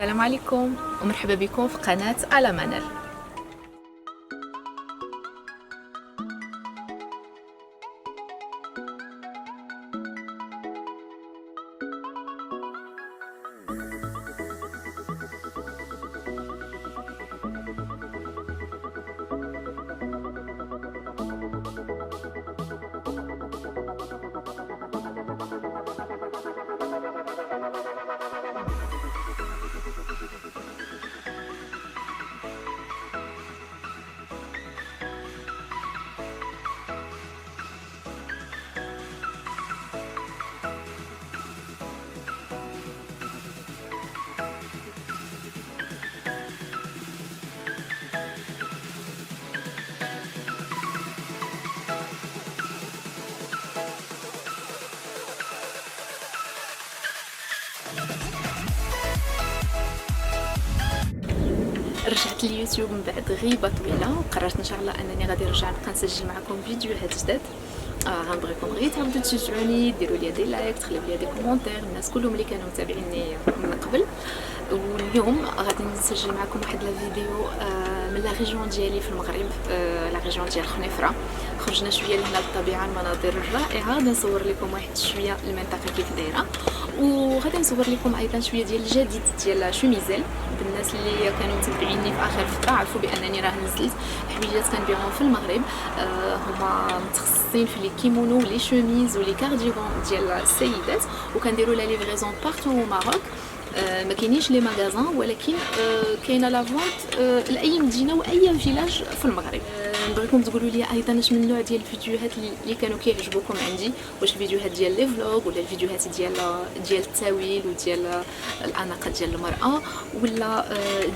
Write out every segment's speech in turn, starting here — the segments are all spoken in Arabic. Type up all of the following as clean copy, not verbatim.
السلام عليكم ومرحبا بكم في قناة على منال. رجعت اليوتيوب من بعد غيبه طويله وقررت ان شاء الله انني غادي نرجع نبقى نسجل معكم فيديوهات جداد. غنبغيكم غير تبداو تشجعوني، ديروا لي دي لايك، تخليو لي دي كومونتير، الناس كلهم اللي كانوا متابعيني من قبل. واليوم غادي نسجل معكم واحد الفيديو من لا ريجيون ديالي في المغرب، لا ريجيون ديال خنيفره. خرجنا شويه لهنا للطبيعه، المناظر الرائعه. غادي نصور لكم واحد شويه المنطقه كيف دايره، وغادي نصور لكم ايضا شويه ديال الجديد ديال شوميزيل. بالناس اللي كانوا متابعيني في اخر فتره عرفوا بانني راه نزلت حويجات كنبيعهم في المغرب. هما متخصصين في لي كيمونو ولي شوميز ولي كارديغون ديال السيدات، وكنديروا لا ليفريزون بارتو ماروك. ما كاينينش لي ماغازان، ولكن كاينه لا فونت لاي مدينه واي فيلاج في المغرب. نبغيكم تقولوا لي ايضا اش من نوع ديال الفيديوهات اللي كانوا كيعجبوكم عندي، واش الفيديوهات ديال لي فلوغ ولا الفيديوهات ديال التاويل وديال الاناقه ديال المراه، ولا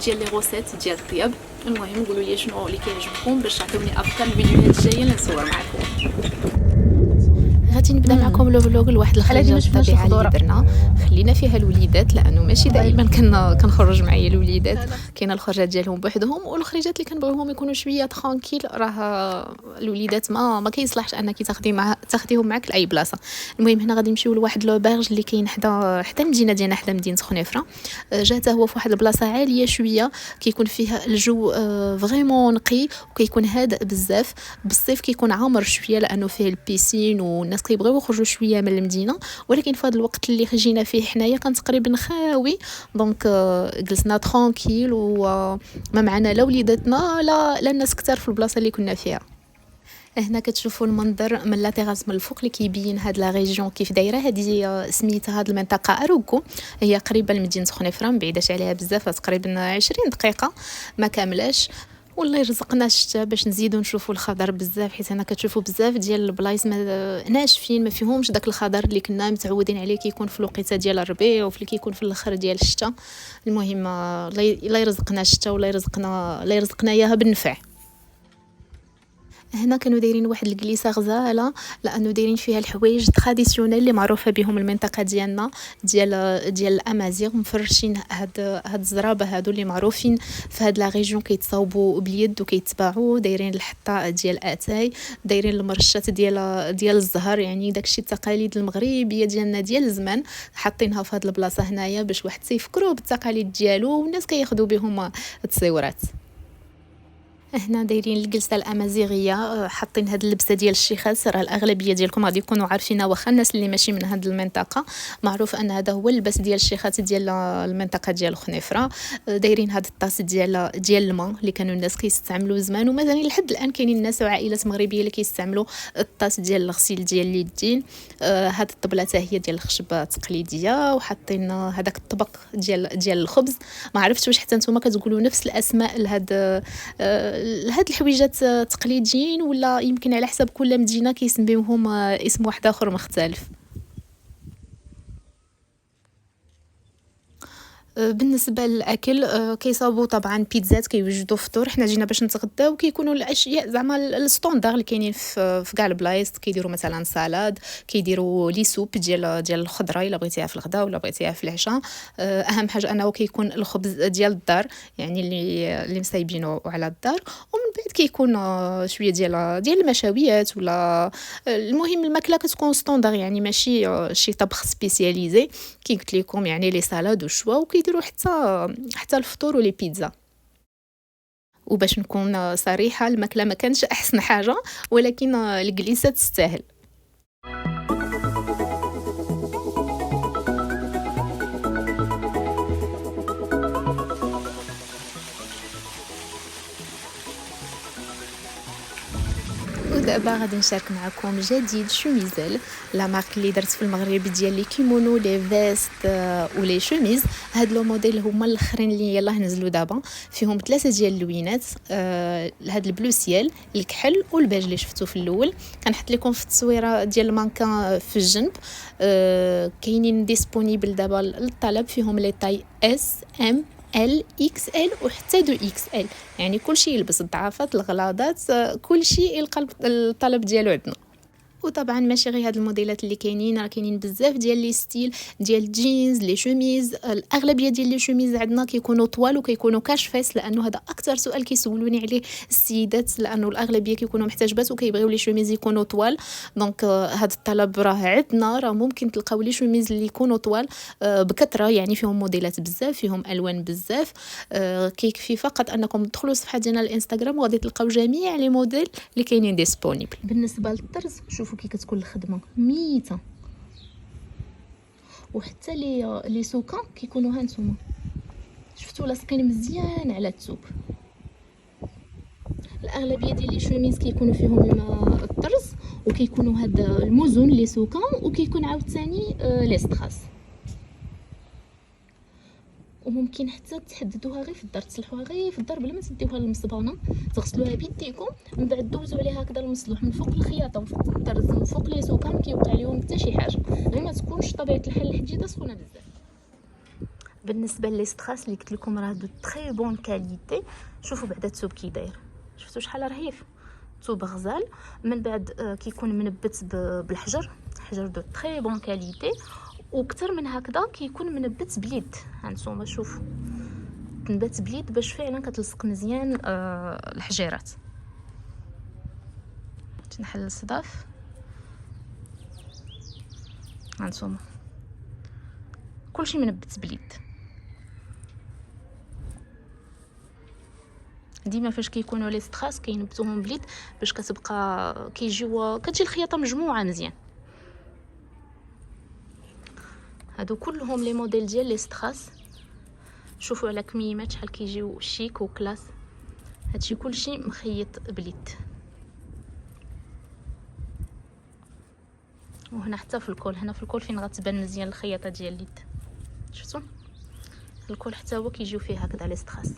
ديال لي غوسيت ديال الطياب. المهم قولوا لي شنو اللي كيعجبكم باش تعطيوني افكار الفيديوهات الجايه اللي نصور معكم. غادي نبدا معكم لو فلوغ لواحد الخرجه الطبيعه اللي درنا، خلينا فيها الوليدات لانه ماشي دائما كنخرج معايا الوليدات، كاينه الخرجات ديالهم بوحدهم والخرجات اللي كنبغيهم يكونوا شويه ترانكيل. راه الوليدات ما كيصلحش انك تاخديهم معاك لاي بلاصه. المهم هنا غادي نمشيو لواحد لوبرج اللي كاين حدا المدينه ديالنا، حدا مدينه خنيفره. جاته هو في واحد البلاصه عاليه شويه، كيكون فيها الجو فريمون نقي وكيكون هادئ بزاف. بالصيف كيكون عامر شويه لانه فيه البيسين والناس كيبغيو يخرجوا شويه من المدينه، ولكن في هذا الوقت اللي جينا فيه حنايا كان تقريبا خاوي. دونك جلسنا ترانكيل وما معنا لا وليداتنا لا الناس كتار في البلاصه اللي كنا فيها. هنا كتشوفوا المنظر من لا تيراس من الفوق اللي كيبين هاد لا ريجيون كيف دايره. هذه سميتها هاد المنطقه اروكو، هي قريبه لمدينه خنيفره، ما بعيداش عليها بزاف، تقريبا 20 دقيقه ما كاملاش. والله يرزقنا الشتاء باش نزيدو نشوفوا الخضر بزاف، حيت هنا كتشوفوا بزاف ديال البلايص ناشفين، ما فيهمش داك الخضر اللي كنا متعودين عليه كيكون في الوقيته ديال الربيع وفي اللي كيكون في الاخر ديال الشتاء. المهم الله يرزقنا الشتاء ولا يرزقنا اياها بالنفع. هنا كانوا دايرين واحد الجليسه غزاله، لانه دايرين فيها الحوايج تراديسيونيل اللي معروفه بهم المنطقه ديالنا ديال الامازيغ. مفرشين هاد الزرابه هادو اللي معروفين في هاد لا ريجيون، كيتصاوبوا باليد وكيتباعوا. دايرين الحطه ديال اتاي، دايرين المرشات ديال الزهر، يعني داكشي التقاليد المغربيه ديالنا ديال الزمان حاطينها في هاد البلاصه هنايا باش واحد يفكروا بالتقاليد ديالو، والناس كياخذوا بهم التصويرات. هنا دايرين الجلسه الامازيغيه، حاطين هاد اللبسه ديال الشيخات. راه الاغلبيه ديالكم غادي يكونوا عارفينها، واخا الناس اللي ماشي من هاد المنطقه معروف ان هذا هو اللباس ديال الشيخات ديال المنطقه ديال خنيفره. دايرين هاد الطاس ديال الماء اللي كانوا الناس كيستعملوا زمان، ومازال لحد الان كاينين الناس وعائلات مغربيه اللي كيستعملوا الطاس ديال الغسيل ديال اليدين. هاد الطبله حتى هي ديال الخشب تقليديه، وحاطين هذاك الطبق ديال الخبز. ما عرفتش واش حتى نتوما كتقولوا نفس الاسماء لهاد الحويجات تقليديين، ولا يمكن على حسب كل مدينه كيسميوهم اسم واحد اخر مختلف. بالنسبه للاكل كيصاوبوا طبعا بيتزات، كيوجدوا فطور. حنا جينا باش نتغداو، كيكونوا الاشياء زعما الستوندار اللي كاينين في كاع البلايص. كيديروا مثلا سالاد، كيديروا لي سوب ديال الخضره الا بغيتيها في الغداء ولا بغيتيها في العشاء. اهم حاجه انه كيكون الخبز ديال الدار، يعني اللي مصايبينه على الدار. ومن بعد كيكون شويه ديال المشاويات ولا المهم الماكله كتكون ستوندار، يعني ماشي شي طبخ سبيسياليزي. كي قلت لكم يعني لي سالاد وشوا، كيديروا حتى الفطور ولي بيتزا. وباش نكون صريحة الماكلة ما كانش أحسن حاجة، ولكن الجليسة تستاهل. ودابا غادي نشارك معكم جديد شوميزيل، لا مارك اللي درت في المغرب ديال لي كيمونو لي فيست ولي شوميز. هاد لو موديل هما الاخرين اللي يلاه نزلوا دابا، فيهم 3 ديال اللوينات، هاد البلو سيال، الكحل والبيج اللي شفتو في الاول. كنحط لكم في التصويره ديال المانكا في الجنب. كاينين ديسپونيبل دابا للطلب، فيهم لي تاي اس ام ال اكس ال وحتى دو اكس ال، يعني كلشي يلبس، الضعافات الغلاظات كلشي يلقى الطلب ديالو عندنا. وطبعا ماشي غير هاد الموديلات اللي كاينين، راه كاينين بزاف ديال لي ستيل ديال الجينز لي شوميز. الاغلبيه ديال لي شوميز عندنا كيكونوا طوال وكيكونوا كاش فيس، لانه هذا اكثر سؤال كيسولوني عليه السيدات، لانه الاغلبيه كيكونوا محتاجبات وكيبغيو لي شوميز يكونوا طوال. دونك هذا الطلب راه عندنا، راه ممكن تلقاو لي شوميز اللي يكونوا طوال بكثره، يعني فيهم موديلات بزاف، فيهم الوان بزاف. كيكفي فقط انكم تدخلوا الصفحه ديالنا الانستغرام وغادي تلقاو جميع لي موديل اللي كاينين ديسپونيبل. بالنسبه للطرز شوفوا كي كتكون الخدمه ميته، وحتى لي سوكا كيكونوا ها نتوما شفتوا لاصقين مزيان على الثوب. الاغلبيه ديال لي شوميز كيكونوا فيهم الطرز، وكيكونوا هاد الموزون لي سوكا، وكيكون عاوتاني لي ستراس. وممكن حتى تحددوها غير في الدار، تصلحوها غير في الدار بلا ما تديوها للمصبانه، تغسلوها بيديكم، من بعد دوزوا عليها هكذا المصلوح من فوق الخياطه وفوق الطرز من فوق لي سوكا، ما كيوقع لهم حتى شي حاجه، غير ما تكونش طبيعه الحال الحديده سخونه بزاف. بالنسبه لي ستراس اللي قلت لكم راه دو تري بون كاليتي. شوفوا بعدا الثوب كي داير، شفتوا شحال رهيف، ثوب غزال، من بعد كيكون منبت بالحجر، حجر دو تري بون كاليتي، وكتر من هكذا كيكون منبت بليد. هانتوما شوفوا تنبت بليد باش فعلا كتلصق مزيان الحجيرات. تنحل الصداف هانتوما كلشي منبت بليد. ديما فاش كيكونوا لي ستراس كينبتوهم بليد باش كتبقى كتجي الخياطه مجموعه مزيان. هادو كلهم لي موديل ديال لي ستراس، شوفوا على كميمات شحال كيجيو شيك وكلاس. هادشي كلشي مخيط بليد. وهنا حتى في الكول، هنا في الكول فين غتبان مزيان الخياطه ديال اليد، شفتوا الكول حتى هو كيجيو فيه هكذا لي ستراس.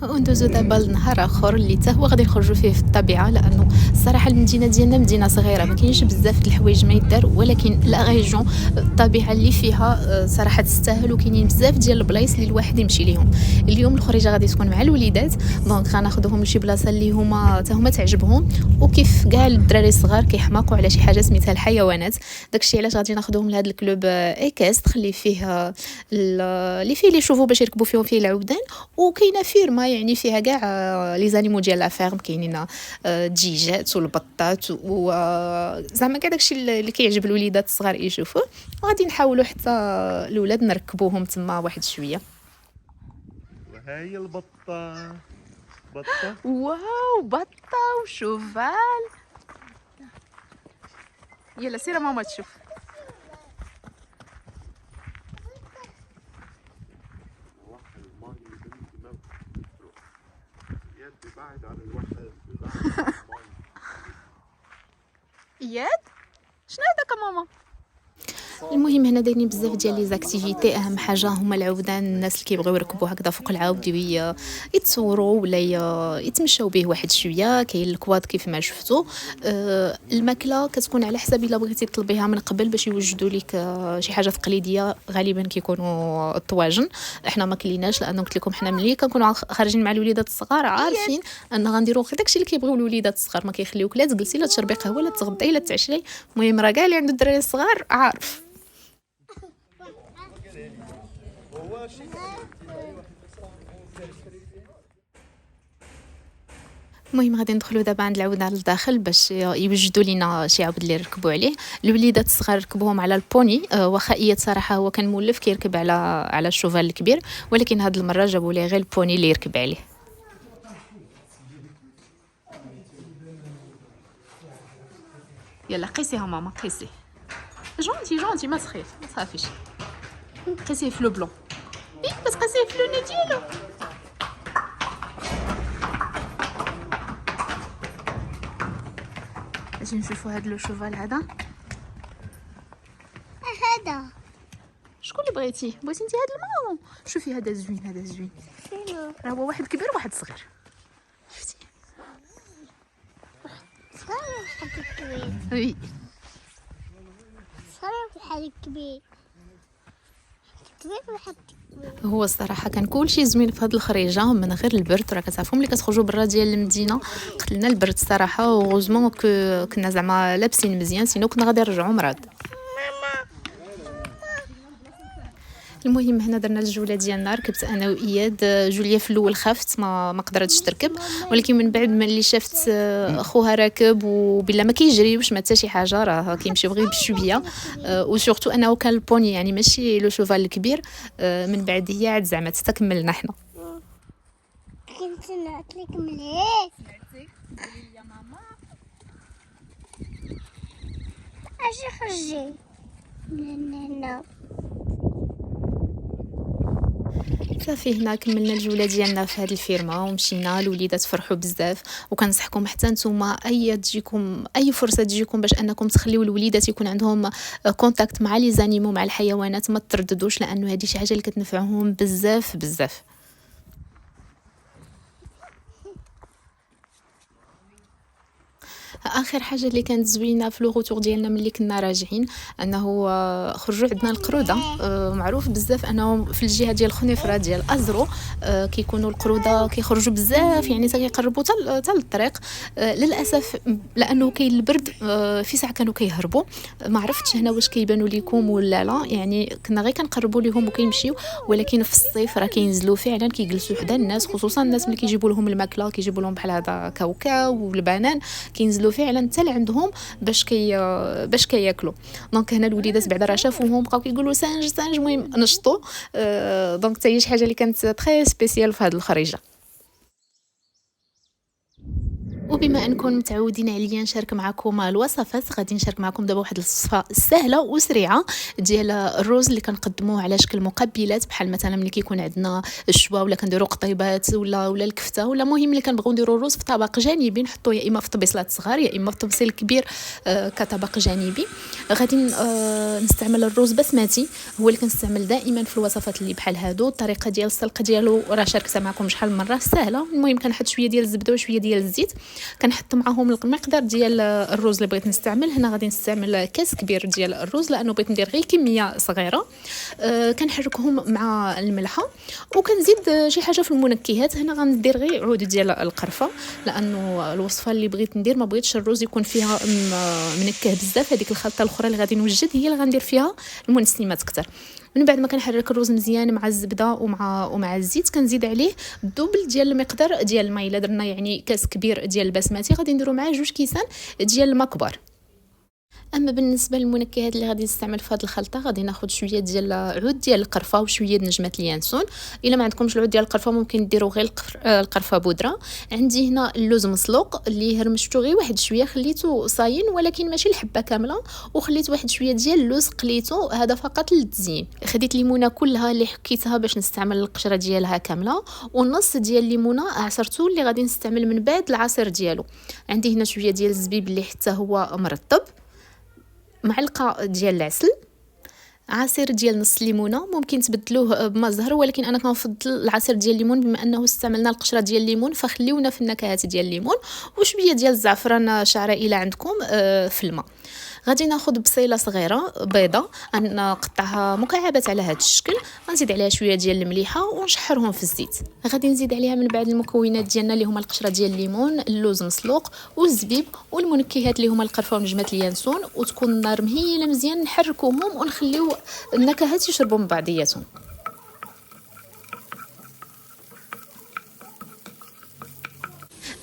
وندوزو دابا لنهار اخر اللي حتى هو غادي نخرجوا فيه في الطبيعه، لانه الصراحه المدينه ديالنا مدينه صغيره ما كاينش بزاف د الحوايج ما يدار، ولكن لا ريجون الطبيعه اللي فيها صراحه تستاهل، وكاينين بزاف ديال البلايص اللي الواحد يمشي ليهم. اليوم الخريجه غادي تكون مع الوليدات، دونك غناخذوهم لشي بلاصه اللي هما حتى هما تعجبهم، وكيف كاع الدراري الصغار كيحماقوا على شي حاجه سميتها الحيوانات. داكشي علاش غادي ناخذوهم لهذا الكلوب ايكستر اللي فيه اللي يشوفوا باش يركبوا فيهم فيه العودان، وكاينه فيرما يعني فيها كاع لي زانيمو ديال لا فيرم، كاينين الدجاجات والبطات وزعما كاع داكشي اللي كيعجب الوليدات الصغار يشوفوه. وغادي نحاولوا حتى الاولاد نركبوهم تما واحد شويه. وهاي البطه واو بطه وشوفال. يلا سير ماما تشوف. بعد عن الواحد اياد شنو هذاك ماما؟ المهم هنا دايرين بزاف ديال لي زاكتيفيتي، اهم حاجه هما العودان. الناس اللي كيبغيو يركبوا هكذا فوق العود يتصوروا ولا يتمشاو به واحد شويه. كاين الكواد كيف ما شفتوا. الماكله كتكون على حساب الا بغيتي تطلبيها من قبل باش يوجدوا لك شي حاجه تقليديه، غالبا كيكونوا الطواجن. احنا ما كليناش لانه قلت لكم حنا ملي كنكونوا خارجين مع الوليدات الصغار عارفين ان غنديروا غير داكشي اللي كيبغيو الوليدات الصغار، ما كيخليوك لا تجلسي لا تشربي قهوه لا تغداي لا تعشري. المهم راه كاع اللي عنده الدراري الصغار عارف. المهم غادي ندخلوا دابا عند العوده للداخل باش يوجدوا لينا شي عبد اللي يركبوا عليه. الوليدات الصغار ركبوهم على البوني، واخا اياد صراحه هو كان مولف كيركب على الشوفال الكبير، ولكن هاد المره جابوا ليه غير البوني اللي يركب عليه. يلا قيسيها ماما قيسي. جونتي ما تخيف ما تخافيش. قيسيه في لو بلون. بس قيسيه في لو ني ديالو. اجي نشوفوا هاد لو شوفال هذا. هذا شكون اللي بغيتي انت هاد الماء؟ شوفي هذا زوين شنو؟ راه هو واحد كبير وواحد صغير. شفتي؟ صار واحد كبير وي صار واحد كبير واحد كبير. هو الصراحه كان كلشي زوين في هاد الخريجه من غير البرد. راه كتعرفوا ملي كتخرجوا برا ديال المدينه قتلنا البرد الصراحه، وغوزمون كنا زعما لابسين مزيان، سينو كنا غادي نرجعوا مرض. المهم هنا درنا الجوله ديالنا، ركبت انا واياد. جوليا في الاول خافت ما قدرتش تركب، ولكن من بعد ملي شافت اخوها راكب وبلا ما كيجريوش ما حتى شي حاجه، راه كيمشيو غير بشويه، وسورتو انه كان البوني يعني ماشي لو شوفال الكبير. من بعد هي عاد زعما تستكملنا حنا. كنت نعطيك مليح اجي خرجي من هنا. صافي هنا كملنا الجوله ديالنا في هذه الفيرما ومشينا. الوليدات فرحوا بزاف، وكنصحكم حتى نتوما تجيكم اي فرصه تجيكم باش انكم تخليو الوليدات يكون عندهم كونتاكت مع لي زانيمو مع الحيوانات، ما ترددوش، لانه هذه شي حاجه اللي كتنفعهم بزاف بزاف. اخر حاجه اللي كانت زوينه في لوغوتور ديالنا ملي كنا راجعين انه خرجوا عندنا القروده. معروف بزاف انه في الجهه ديال خنيفره ديال ازرو كيكونوا القروده كيخرجوا بزاف، يعني حتى كيقربوا حتى للطريق. للاسف لانه كاين البرد في ساعه كانوا كيهربوا. ما عرفتش هنا واش كيبانوا لكم ولا لا، يعني كنا غير كنقربوا لهم وكيمشيو، ولكن في الصيف راه كينزلوا فعلا كيجلسوا حدا الناس، خصوصا الناس ملي كيجيبوا لهم الماكله كيجيبوا لهم بحال هذا كاوكاو والبنان، كينزلوا فعلا حتى لعندهم باش كياكلوا. دونك هنا الوليدات بعدا راه شافوهم بقاو كيقولوا سانج. المهم نشطوا. دونك حتى هي شي حاجه اللي كانت تري سبيسيال في هذه الخريجه. وبما انكم متعودين عليا نشارك معكم الوصفات، غادي نشارك معكم دابا واحد الوصفه سهله وسريعه ديال الرز اللي كنقدموه على شكل مقبلات، بحال مثلا ملي كيكون عندنا الشوا ولا كنديروا قطيبات ولا الكفته، ولا مهم ملي كنبغيو نديروا الرز في طبق جانبي نحطوه يا اما في طبيصلات صغار يا اما في طبسيل كبير كطبق جانبي. غادي نستعمل الرز بسمتي، هو اللي كنستعمل دائما في الوصفات اللي بحال هادو. الطريقه ديال السلق ديالو راه شاركتها معكم شحال من مره، سهله. المهم كنحط شويه ديال الزبده وشويه ديال الزيت، كنحط معاهم المقدار ديال الرز اللي بغيت نستعمل. هنا غادي نستعمل كاس كبير ديال الرز لانه بغيت ندير غير كميه صغيره. كنحركهم مع الملحه، وكنزيد شي حاجه في المنكهات. هنا غندير غير عود ديال القرفه، لانه الوصفه اللي بغيت ندير ما بغيتش الرز يكون فيها منكه بزاف. هذيك الخلطه الاخرى اللي غادي نوجد هي اللي غندير فيها المنسمات اكثر. من بعد ما كنحرك الرز مزيان مع الزبده ومع الزيت، كنزيد عليه الدوبل ديال المقدار ديال الماء. الا درنا يعني كاس كبير ديال البسمتي غادي نديروا معاه 2 كيسان ديال الماء كبار. اما بالنسبه للمنكهات اللي غادي نستعمل في هذه الخلطه، غادي ناخذ شويه ديال عود ديال القرفه وشويه نجمه اليانسون. الا ما عندكمش العود ديال القرفه ممكن ديروا غير القرفه بودره. عندي هنا اللوز مسلوق اللي هرمشته غير واحد شويه، خليته صاين ولكن ماشي الحبه كامله، وخليت واحد شويه ديال اللوز قليته، هذا فقط للتزيين. خديت ليمونه كلها اللي حكيتها باش نستعمل القشره ديالها كامله، والنص ديال الليمونه عصرته اللي غادي نستعمل من بعد العصير ديالو. عندي هنا شويه ديال الزبيب اللي حتى هو مرطب، معلقه ديال العسل، عصير ديال نص ليمونه، ممكن تبدلوه بما زهر ولكن انا كنفضل العصير ديال الليمون بما انه استعملنا القشره ديال الليمون، فخليونا في النكهات ديال الليمون، وشويه ديال الزعفران شعره الى عندكم في الماء. غادي ناخذ بصيله صغيره بيضه نقطعها مكعبات على هذا الشكل، غنزيد عليها شويه ديال المليحه ونشحرهم في الزيت. غادي نزيد عليها من بعد المكونات ديالنا اللي هما القشره ديال الليمون، اللوز مسلوق والزبيب والمنكهات اللي هما القرفه ونجمه اليانسون، وتكون النار مهيله مزيان. نحركوهم ونخليو النكهات يشربوا من بعضياتهم.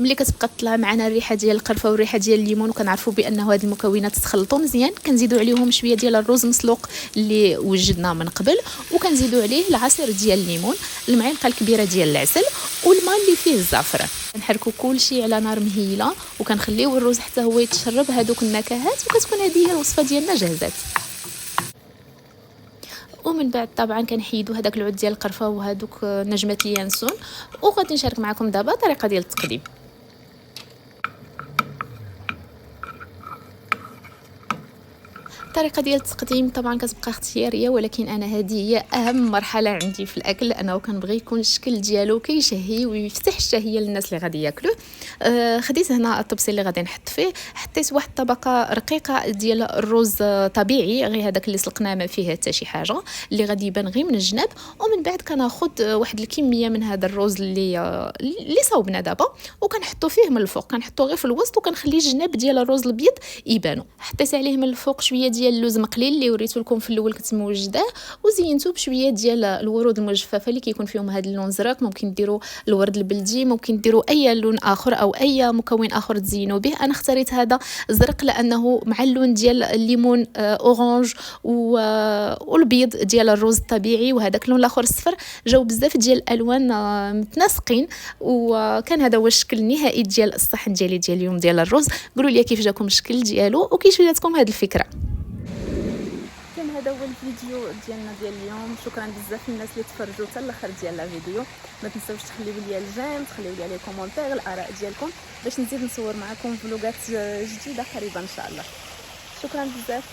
ملي كتبقى تطلع معنا الريحه ديال القرفه والريحه ديال الليمون وكنعرفوا بانه هذه المكونات تخلطوا مزيان، كنزيدوا عليهم شويه ديال الرز مسلوق اللي وجدناه من قبل، وكنزيدوا عليه العصير ديال الليمون، المعلقه الكبيره ديال العسل والماء اللي فيه الزعفران. كنحركوا كلشي على نار مهيله وكنخليو الرز حتى هو يتشرب هذوك النكهات، وكتكون هذه هي الوصفه ديالنا جاهزات. ومن بعد طبعا كنحيدوا هذاك العود ديال القرفه وهذوك نجمات اليانسون، وغادي نشارك معكم دابا الطريقه ديال التقديم. الطريقه ديال التقديم طبعا كتبقى اختياريه، ولكن انا هذه هي اهم مرحله عندي في الاكل، لانه كنبغي يكون الشكل ديالو كيشهي ويفتح الشهيه للناس اللي غادي ياكلوه. خديت هنا الطبسي اللي غادي نحط فيه، حطيت واحد الطبقه رقيقه ديال الرز طبيعي، غير هذاك اللي سلقناه ما فيه حتى شي حاجه، اللي غادي يبان غير من الجناب. ومن بعد كناخذ واحد الكميه من هذا الرز اللي صوبنا دابا، وكنحطو فيه من الفوق، كنحطو غير في الوسط، وكنخلي الجناب ديال الرز الابيض يبانوا. حطيت عليه من الفوق شويه ديال اللوز مقليل اللي وريته لكم في الاول كنت موجداه، وزينته بشويه ديال الورود المجففه اللي كيكون فيهم هذا اللون زرق. ممكن ديروا الورد البلدي، ممكن ديروا اي لون اخر او اي مكون اخر تزينوا به. انا اختاريت هذا زرق لانه مع اللون ديال الليمون اورانج والبيض ديال الرز الطبيعي وهذاك اللون الاخر الصفر، جاو بزاف ديال الالوان متناسقين، وكان هذا هو الشكل النهائي ديال الصحن ديالي ديال اليوم ديال الرز. قولوا لي كيف جاكم الشكل ديالو وكيف جاتكم هذه الفكره. هذا هو الفيديو ديالنا ديال اليوم. شكرا بزاف للناس اللي تفرجوا حتى الاخر ديال الفيديو. ما تنساوش تخليو لي الجيم، تخليو لي كومونتير الاراء ديالكم باش نزيد نصور معكم فلوقات جديده قريبا ان شاء الله. شكرا بزاف.